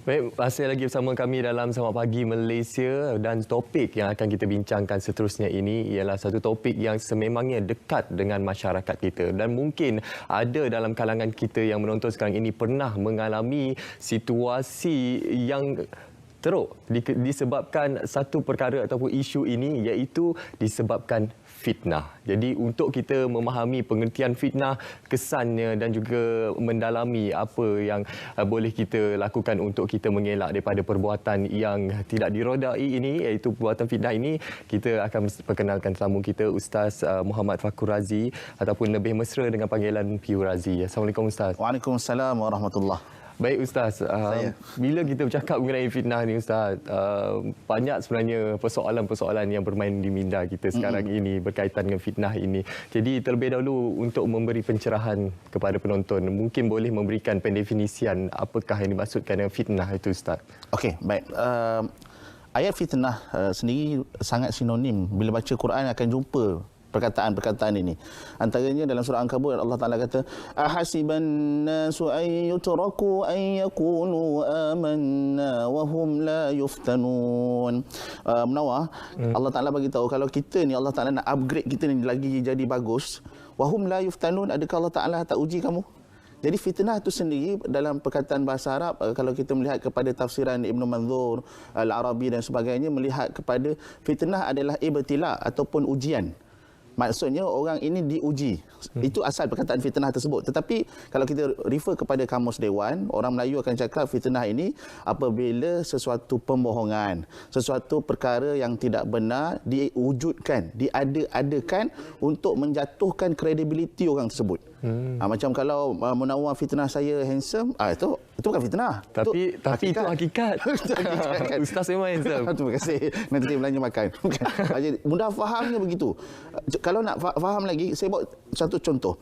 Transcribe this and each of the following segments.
Baik, masih lagi bersama kami dalam Selamat Pagi Malaysia dan topik yang akan kita bincangkan seterusnya ini ialah satu topik yang sememangnya dekat dengan masyarakat kita dan mungkin ada dalam kalangan kita yang menonton sekarang ini pernah mengalami situasi yang teruk disebabkan satu perkara ataupun isu ini iaitu disebabkan fitnah. Jadi untuk kita memahami pengertian fitnah, kesannya dan juga mendalami apa yang boleh kita lakukan untuk kita mengelak daripada perbuatan yang tidak dirodai ini iaitu perbuatan fitnah ini, kita akan perkenalkan tetamu kita Ustaz Muhammad Fakur Razi ataupun lebih mesra dengan panggilan Piu Razi. Assalamualaikum Ustaz. Waalaikumsalam warahmatullahi. Baik Ustaz, bila kita bercakap mengenai fitnah ni Ustaz, banyak sebenarnya persoalan-persoalan yang bermain di minda kita sekarang ini berkaitan dengan fitnah ini. Jadi terlebih dahulu untuk memberi pencerahan kepada penonton, mungkin boleh memberikan pendefinisian apakah yang dimaksudkan dengan fitnah itu Ustaz. Okey, baik. Ayat fitnah sendiri sangat sinonim. Bila baca Quran akan jumpa perkataan-perkataan ini. Antaranya dalam surah Ankabut Allah Taala kata ahasiban nasu ay yutraku ay yaqulu amanna wa hum la yuftanun. Menawar Allah Taala bagi tahu kalau kita ni Allah Taala nak upgrade kita ni lagi jadi bagus, wa hum la yuftanun, adakah Allah Taala tak uji kamu? Jadi fitnah itu sendiri dalam perkataan bahasa Arab, kalau kita melihat kepada tafsiran Ibn Manzur, Al-Arabi dan sebagainya, melihat kepada fitnah adalah ibtila ataupun ujian. Maksudnya orang ini diuji. Itu asal perkataan fitnah tersebut. Tetapi kalau kita refer kepada Kamus Dewan, orang Melayu akan cakap fitnah ini apabila sesuatu pembohongan, sesuatu perkara yang tidak benar diwujudkan, diada-adakan untuk menjatuhkan kredibiliti orang tersebut. Macam kalau Munawar fitnah saya handsome, itu bukan fitnah. Tapi itu hakikat. Ustaz memang handsome. Terima kasih. Nanti saya belanja makan. Jadi mudah fahamnya begitu. Kalau nak faham lagi, saya buat satu contoh.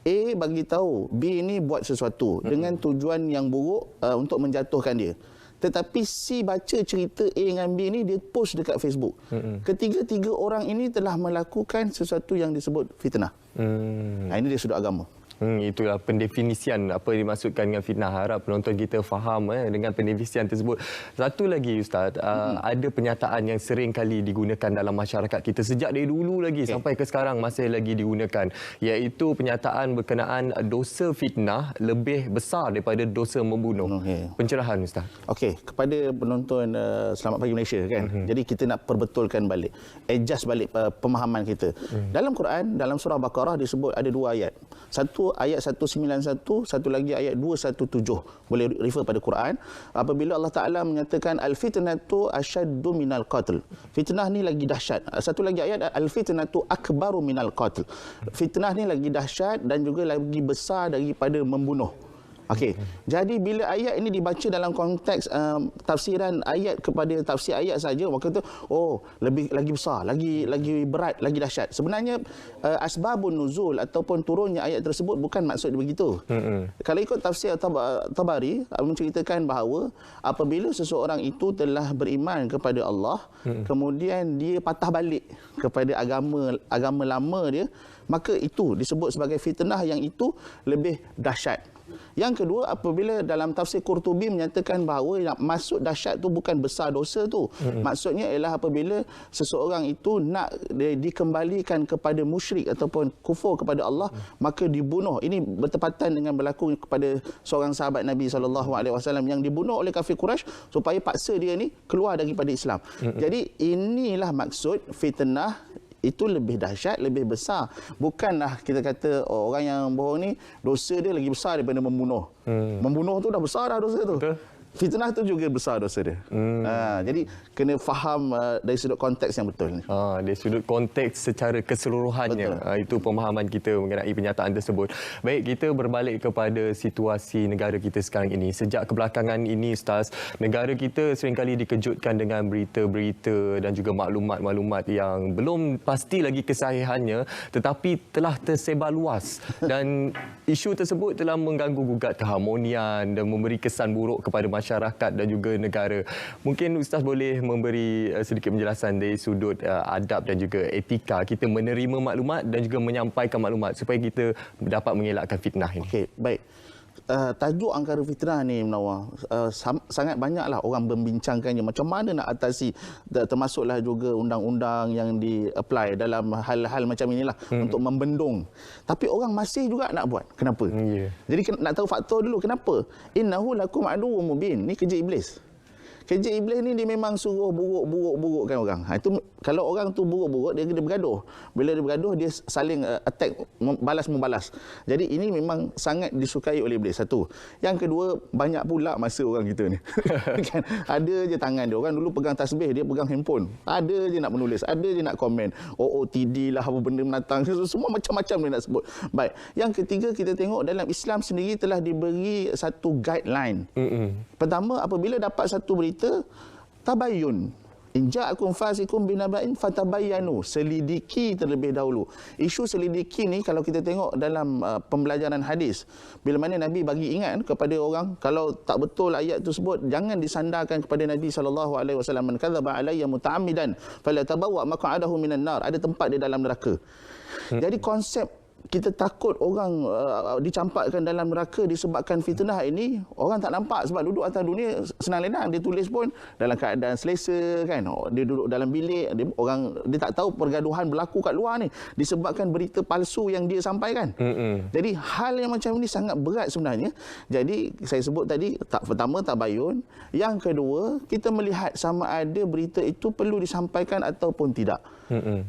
A bagi tahu B ini buat sesuatu dengan tujuan yang buruk untuk menjatuhkan dia. Tetapi C baca cerita A dengan B ni, dia post dekat Facebook. Ketiga-tiga orang ini telah melakukan sesuatu yang disebut fitnah. Ini dia sudut agama. Itulah pendefinisian apa yang dimaksudkan dengan fitnah. Harap penonton kita faham dengan pendefinisian tersebut. Satu lagi Ustaz, ada penyataan yang sering kali digunakan dalam masyarakat kita sejak dari dulu lagi sampai ke sekarang masih lagi digunakan, iaitu penyataan berkenaan dosa fitnah lebih besar daripada dosa membunuh. Pencerahan Ustaz. Okey, kepada penonton Selamat Pagi Malaysia kan. Jadi kita nak perbetulkan balik, adjust balik pemahaman kita. Dalam Quran, dalam surah Baqarah disebut ada dua ayat. Satu ayat 191, satu lagi ayat 217. Boleh refer pada Quran. Apabila Allah Taala menyatakan al-fitnatu asyaddu minal qatl. Fitnah ni lagi dahsyat. Satu lagi ayat al-fitnatu akbaru minal qatl. Fitnah ni lagi dahsyat dan juga lagi besar daripada membunuh. Okey. Jadi bila ayat ini dibaca dalam konteks tafsiran ayat kepada tafsir ayat saja, maka tu lebih lagi besar, lagi berat, lagi dahsyat. Sebenarnya asbabun nuzul ataupun turunnya ayat tersebut bukan maksud begitu. Kalau ikut tafsir Tabari menceritakan bahawa apabila seseorang itu telah beriman kepada Allah, kemudian dia patah balik kepada agama lama dia, maka itu disebut sebagai fitnah yang itu lebih dahsyat. Yang kedua, apabila dalam tafsir Qurtubi menyatakan bahawa yang maksud dahsyat tu bukan besar dosa tu. Maksudnya ialah apabila seseorang itu nak dikembalikan kepada musyrik ataupun kufur kepada Allah, maka dibunuh. Ini bertepatan dengan berlaku kepada seorang sahabat Nabi SAW yang dibunuh oleh kafir Quraisy supaya paksa dia ni keluar daripada Islam. Jadi inilah maksud fitnah. Itu lebih dahsyat, lebih besar. Bukanlah kita kata orang yang bohong ni dosa dia lagi besar daripada membunuh. Membunuh tu dah besar dah dosa tu. Betul. Fitnah tu juga besar dosa dia. Jadi kena faham dari sudut konteks yang betul ni. Dari sudut konteks secara keseluruhannya. Itu pemahaman kita mengenai penyataan tersebut. Baik, kita berbalik kepada situasi negara kita sekarang ini. Sejak kebelakangan ini Ustaz, negara kita seringkali dikejutkan dengan berita-berita dan juga maklumat-maklumat yang belum pasti lagi kesahihannya tetapi telah tersebar luas dan isu tersebut telah mengganggu gugat keharmonian dan memberi kesan buruk kepada masyarakat dan juga negara. Mungkin Ustaz boleh memberi sedikit penjelasan dari sudut adab dan juga etika kita menerima maklumat dan juga menyampaikan maklumat supaya kita dapat mengelakkan fitnah ini. Okey, baik. tajuk angkara fitnah ni Munawar, sangat banyaklah orang membincangkannya macam mana nak atasi, termasuklah juga undang-undang yang di-apply dalam hal-hal macam inilah untuk membendung. Tapi orang masih juga nak buat. Kenapa? Jadi nak tahu faktor dulu kenapa. Innahu lakum aduwwum mubin. Ni kerja iblis. Kerja iblis ni dia memang suruh buruk-burukkan orang. Itu kalau orang tu buruk-buruk, dia bergaduh. Bila dia bergaduh, dia saling attack, balas-membalas. Jadi ini memang sangat disukai oleh iblis. Satu. Yang kedua, banyak pula masa orang kita ni. Kan? Ada je tangan dia. Orang dulu pegang tasbih, dia pegang handphone. Ada je nak menulis, ada je nak komen. OOTD lah, apa benda menatang. Semua macam-macam dia nak sebut. Baik. Yang ketiga, kita tengok dalam Islam sendiri telah diberi satu guideline. Pertama, apabila dapat satu berita, tabayyun. In ja'akum fasiqun binaba'in fatabayyanu. Selidiki terlebih dahulu. Isu selidiki ni kalau kita tengok dalam pembelajaran hadis, bila mana Nabi bagi ingat kepada orang, kalau tak betul ayat tersebut, jangan disandarkan kepada Nabi SAW. Man kadzaba alayya muta'ammidan falyatabawwa maq'adahu minan nar. Ada tempat di dalam neraka. Jadi konsep kita takut orang dicampakkan dalam neraka disebabkan fitnah ini, orang tak nampak sebab duduk atas dunia senang lenang, dia tulis pun dalam keadaan selesa kan. Dia duduk dalam bilik, dia tak tahu pergaduhan berlaku kat luar ni disebabkan berita palsu yang dia sampaikan. Jadi hal yang macam ini sangat berat sebenarnya. Jadi saya sebut tadi, pertama tabayun, yang kedua kita melihat sama ada berita itu perlu disampaikan ataupun tidak.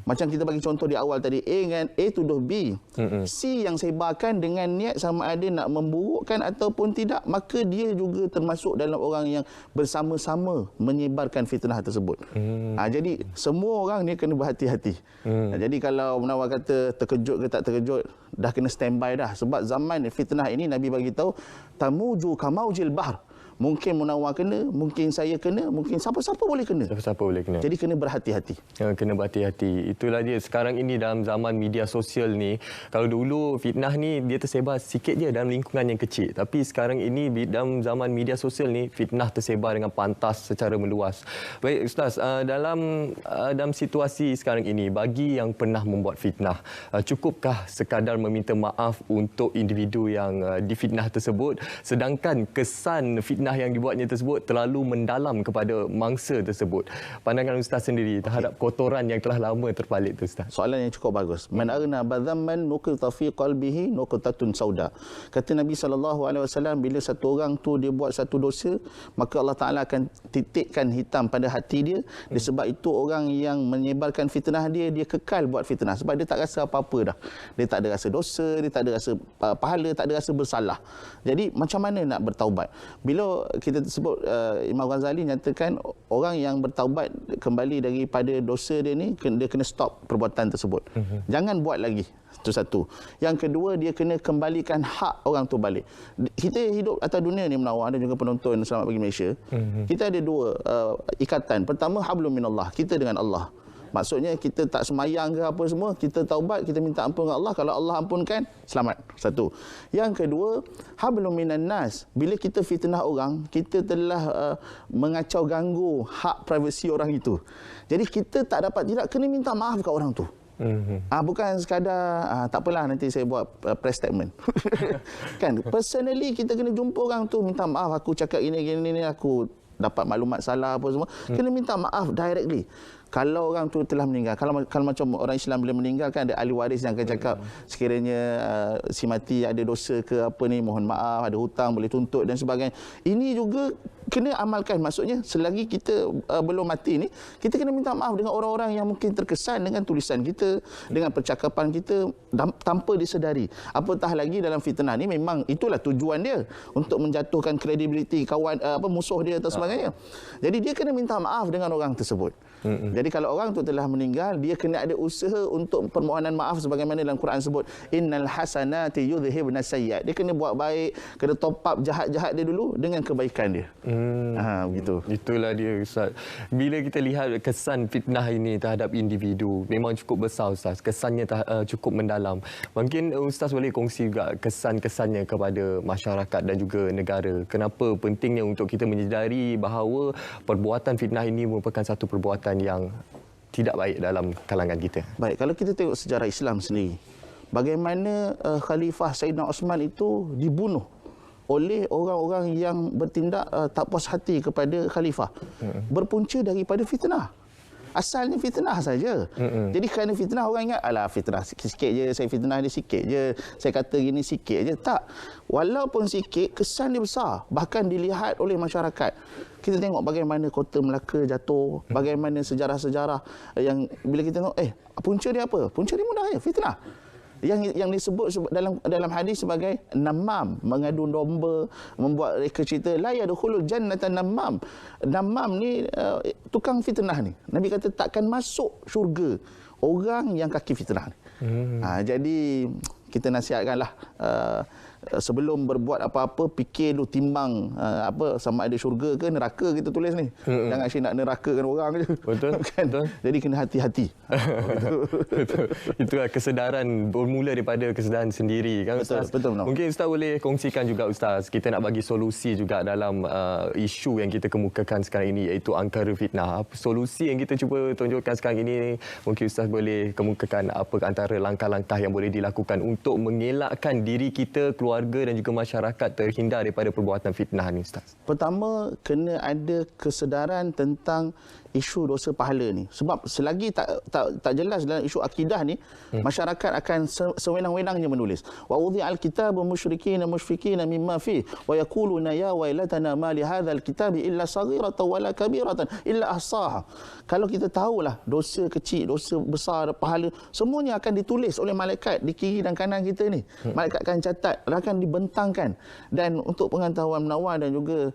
Macam kita bagi contoh di awal tadi, A tuduh B. C yang sebarkan dengan niat sama ada nak memburukkan ataupun tidak, maka dia juga termasuk dalam orang yang bersama-sama menyebarkan fitnah tersebut. Jadi semua orang ni kena berhati-hati. Jadi kalau Munawar kata terkejut ke tak terkejut, dah kena standby dah. Sebab zaman fitnah ini Nabi bagi tahu, tamuju kamaujil bahr. Mungkin Munawar kena, mungkin saya kena, mungkin siapa-siapa boleh kena. Siapa-siapa boleh kena. Jadi kena berhati-hati. Kena berhati-hati. Itulah dia. Sekarang ini dalam zaman media sosial ni, kalau dulu fitnah ni dia tersebar sikit je dalam lingkungan yang kecil. Tapi sekarang ini dalam zaman media sosial ni, fitnah tersebar dengan pantas secara meluas. Baik Ustaz, dalam situasi sekarang ini, bagi yang pernah membuat fitnah, cukupkah sekadar meminta maaf untuk individu yang difitnah tersebut, sedangkan kesan fitnah yang dibuatnya tersebut terlalu mendalam kepada mangsa tersebut? Pandangan Ustaz sendiri terhadap kotoran yang telah lama terpalit tu Ustaz. Soalan yang cukup bagus. Man arna badhamman nuqita fi qalbihi nuqtatun sauda. Kata Nabi SAW, bila satu orang tu dia buat satu dosa, maka Allah Taala akan titikkan hitam pada hati dia. Disebab itu orang yang menyebarkan fitnah dia kekal buat fitnah sebab dia tak rasa apa-apa dah. Dia tak ada rasa dosa, dia tak ada rasa pahala, tak ada rasa bersalah. Jadi macam mana nak bertaubat? Bila kita sebut Imam Ghazali nyatakan orang yang bertaubat kembali daripada dosa dia ni, dia kena stop perbuatan tersebut. Jangan buat lagi. Itu satu. Yang kedua, dia kena kembalikan hak orang tu balik. Kita hidup atas dunia ni Munawar, dan juga penonton Selamat Pagi Malaysia. Kita ada dua ikatan. Pertama, hablum minallah, kita dengan Allah. Maksudnya kita tak semayang ke apa semua, kita taubat, kita minta ampun dengan Allah. Kalau Allah ampunkan, selamat. Satu. Yang kedua, hablum minan nas. Bila kita fitnah orang, kita telah mengacau ganggu hak privasi orang itu. Jadi kita tak kena minta maaf kat orang tu. Bukan sekadar tak apalah nanti saya buat press statement. Kan, personally kita kena jumpa orang tu, minta maaf aku cakap gini aku dapat maklumat salah apa semua. Kena minta maaf directly. Kalau orang tu telah meninggal, kalau macam orang Islam bila meninggal kan ada ahli waris yang akan cakap sekiranya si mati ada dosa ke apa ni, mohon maaf, ada hutang boleh tuntut dan sebagainya. Ini juga kena amalkan. Maksudnya selagi kita belum mati ni, kita kena minta maaf dengan orang-orang yang mungkin terkesan dengan tulisan kita, dengan percakapan kita tanpa disedari. Apatah lagi dalam fitnah ni memang itulah tujuan dia, untuk menjatuhkan kredibiliti kawan musuh dia atau sebagainya. Jadi dia kena minta maaf dengan orang tersebut. Jadi kalau orang tu telah meninggal, dia kena ada usaha untuk permohonan maaf sebagaimana dalam Quran sebut innal hasanati yudhhibna sayyi'at. Dia kena buat baik, kena top up jahat-jahat dia dulu dengan kebaikan dia. Begitu. Itulah dia Ustaz. Bila kita lihat kesan fitnah ini terhadap individu, memang cukup besar Ustaz. Kesannya cukup mendalam. Mungkin Ustaz boleh kongsi juga kesan-kesannya kepada masyarakat dan juga negara. Kenapa pentingnya untuk kita menyedari bahawa perbuatan fitnah ini merupakan satu perbuatan yang tidak baik dalam kalangan kita. Baik, kalau kita tengok sejarah Islam sendiri, bagaimana Khalifah Sayyidina Osman itu dibunuh oleh orang-orang yang bertindak tak puas hati kepada khalifah. Berpunca daripada fitnah. Asalnya fitnah saja. Jadi kerana fitnah orang ingat, alah fitnah sikit je, saya fitnah dia sikit je, saya kata gini sikit je. Tak. Walaupun sikit, kesan dia besar. Bahkan dilihat oleh masyarakat. Kita tengok bagaimana Kota Melaka jatuh, bagaimana sejarah-sejarah yang bila kita tengok, punca dia apa? Punca dia mudah je, fitnah. Yang disebut dalam hadis sebagai namam, mengadu domba, membuat reka cerita, la yadkhulul jannata namam. Namam ni tukang fitnah ni. Nabi kata takkan masuk syurga orang yang kaki fitnah ni. Jadi kita nasihatkanlah sebelum berbuat apa-apa fikir dulu, timbang sama ada syurga ke neraka kita tulis ni. Jangan asyik nak nerakakan orang je. Betul. Kan? Betul. Jadi kena hati-hati. Betul. Itulah kesedaran bermula daripada kesedaran sendiri kan Ustaz. Betul. Mungkin Ustaz boleh kongsikan juga Ustaz, kita nak bagi solusi juga dalam isu yang kita kemukakan sekarang ini, iaitu angkara fitnah. Apa solusi yang kita cuba tunjukkan sekarang ini? Mungkin Ustaz boleh kemukakan apa antara langkah-langkah yang boleh dilakukan untuk mengelakkan diri kita, keluarga dan juga masyarakat terhindar daripada perbuatan fitnah ni Ustaz. Pertama, kena ada kesedaran tentang isu dosa pahala ni. Sebab selagi tak jelas dalam isu akidah ni, masyarakat akan sewenang-wenangnya menulis. Wa wudhi'al kitabu musyrikina mushfikina mimma fi wa yaquluna ya wailatana ma li hadzal kitabi illa saghiratan wala kabiratan illa ahsaha. Kalau kita tahulah dosa kecil, dosa besar, pahala, semuanya akan ditulis oleh malaikat di kiri dan kanan kita ni. Malaikat akan catat, akan dibentangkan. Dan untuk pengetahuan menawar dan juga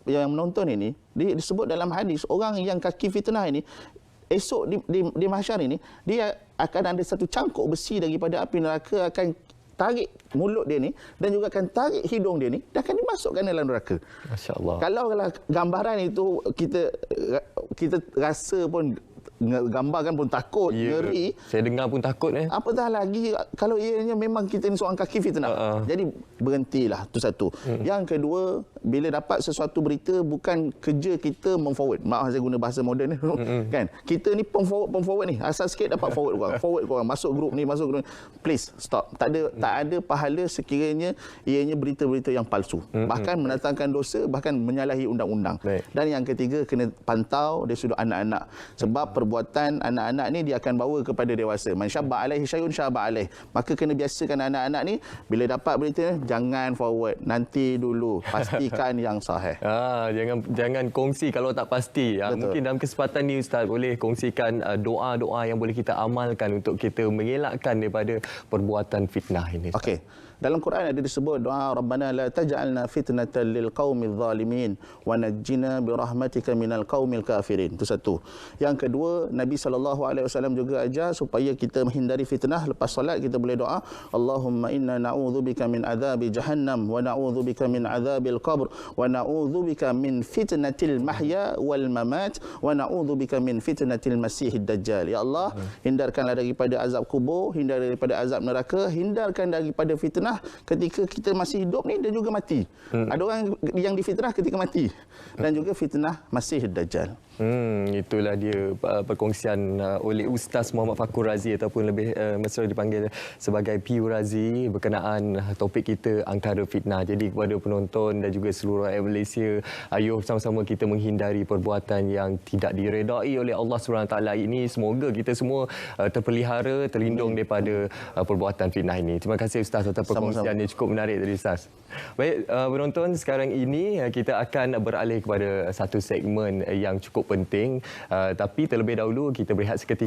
yang menonton ini, disebut dalam hadis, orang yang kaki fitnah ini esok di mahsyar ini, dia akan ada satu cangkuk besi daripada api neraka, akan tarik mulut dia ni dan juga akan tarik hidung dia ni, dan akan dimasukkan dalam neraka. Masya-Allah. Kalau gambaran itu kita rasa pun, gambarkan pun takut, ngeri. Saya dengar pun takut. Apatah lagi kalau ianya memang kita ni seorang kaki fitnah. Jadi berhentilah, itu satu. Yang kedua, bila dapat sesuatu berita, bukan kerja kita memforward. Maaf saya guna bahasa moden ni. Kan? Kita ni pemforward ni. Asal sikit dapat forward korang. Forward korang. Masuk grup ni, masuk grup ni. Please, stop. Tak ada pahala sekiranya ianya berita-berita yang palsu. Bahkan mendatangkan dosa, bahkan menyalahi undang-undang. Dan yang ketiga, kena pantau dari sudut anak-anak. Sebab perbuatan anak-anak ni dia akan bawa kepada dewasa. Man syabba alaihi syai'un syabba alaih. Maka kena biasakan anak-anak ni bila dapat berita jangan forward, nanti dulu, pastikan yang sahih. Jangan kongsi kalau tak pasti. Mungkin dalam kesempatan ni Ustaz boleh kongsikan doa-doa yang boleh kita amalkan untuk kita mengelakkan daripada perbuatan fitnah ini. Okey. Dalam Quran ada disebut doa Rabbana la taj'alna fitnatan lil qaumil zalimin wa najjina bi rahmatika minal qaumil kafirin. Itu satu. Yang kedua, Nabi SAW juga ajar supaya kita menghindari fitnah. Lepas solat kita boleh doa, Allahumma inna na'udzubika min adzabi jahannam wa na'udzubika min adzabil qabr wa na'udzubika min fitnatil mahya wal mamat wa na'udzubika min fitnatil masiihid dajjal. Ya Allah, hindarkanlah daripada azab kubur, hindar daripada azab neraka, hindarkan daripada fitnah ketika kita masih hidup ni dan juga mati. Ada orang yang difitnah ketika mati, dan juga fitnah Masiihid Dajjal. Itulah dia perkongsian oleh Ustaz Muhammad Fakur Razi, ataupun lebih mesra dipanggil sebagai Piu Razi, berkenaan topik kita angkara fitnah. Jadi kepada penonton dan juga seluruh rakyat Malaysia, ayuh sama-sama kita menghindari perbuatan yang tidak diredai oleh Allah SWT ini. Semoga kita semua terpelihara, terlindung daripada perbuatan fitnah ini. Terima kasih Ustaz atas perkongsian yang cukup menarik tadi Ustaz. Baik, penonton, sekarang ini kita akan beralih kepada satu segmen yang cukup penting, tapi terlebih dahulu kita berehat seketika.